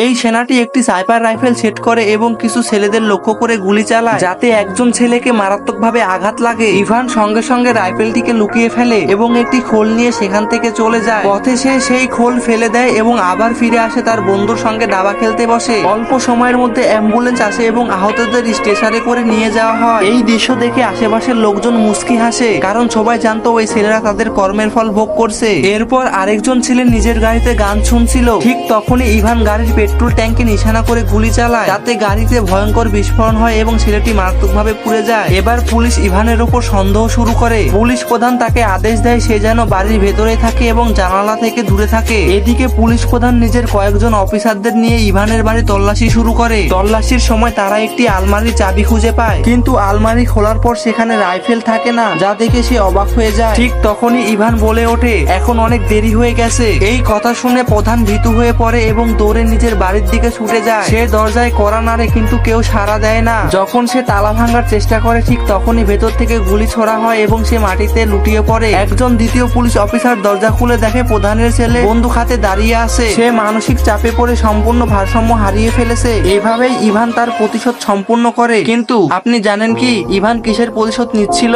এই সেনাটি একটি sniper rifle set করে এবং কিছু ছেলেদের লক্ষ্য করে গুলি চালায় যাতে একজন ছেলেকে মারাত্মকভাবে আঘাত লাগে। ইভান সঙ্গে সঙ্গে রাইফেলটিকে লুকিয়ে ফেলে এবং একটি খোল নিয়ে সেখান থেকে চলে যায়। পথে সে সেই খোল ফেলে দেয় এবং আবার ফিরে আসে তার বন্ধুর সঙ্গে দাবা খেলতে বসে। অল্প সময়ের মধ্যে অ্যাম্বুলেন্স আসে এবং আহতদের স্টেশনে করে নিয়ে যাওয়া হয়। এই দৃশ্য দেখে আশেপাশের লোকজন মুচকি হাসে, কারণ সবাই জানতো ওই ছেলেরা তাদের কর্মের ফল ভোগ করছে। এরপর আরেকজন ছেলে নিজের গাড়িতে গান শুনছিল। ঠিক তখনই ইভান গাড়ির পেট্রোল ট্যাঙ্কে নিশানা করে গুলি চালায়, যাতে গাড়িতে ভয়ঙ্কর বিস্ফোরণ হয় এবং ছেলেটি মারাত্মকভাবে পুড়ে যায়। এবার পুলিশ ইভানের উপর সন্দেহ শুরু করে। পুলিশ প্রধান তাকে আদেশ দেয় সে যেন বাড়ির ভেতরে থাকে এবং জানালা থেকে দূরে থাকে। এদিকে পুলিশ প্রধান নিজের কয়েকজন অফিসারদের নিয়ে ইভানের বাড়ি তল্লাশি শুরু করে। তল্লাশির সময় তারা একটি আলমারির চাবি খুঁজে পায়, কিন্তু আলমারি খোলার পর সেখানে রাইফেল থাকে না, যা দেখে সে অবাক হয়ে যায়। ঠিক তখনই ইভান বলে ওঠে, এখন অনেক দেরি হয়ে গেছে। এই কথা শুনে প্রধান ভীতু হয়ে পড়ে এবং দৌড়ে নিজের বাড়ির দিকে ছুটে যায়। সে দরজায় কড়া নাড়ে, কিন্তু কেউ সাড়া দেয় না। যখন সে তালা ভাঙার চেষ্টা করে ঠিক তখনই ভেতর থেকে গুলি ছোড়া হয় এবং সে মাটিতে লুটিয়ে পড়ে। একজন দ্বিতীয় পুলিশ অফিসার দরজা খুলে দেখে প্রধানের ছেলে বন্দুক হাতে দাঁড়িয়ে আছে। সে মানসিক চাপে পড়ে সম্পূর্ণ ভারসাম্য হারিয়ে ফেলেছে। এভাবেই ইভান তার প্রতিশোধ সম্পূর্ণ করে। কিন্তু আপনি জানেন কি ইভান কিসের প্রতিশোধ নিচ্ছিল?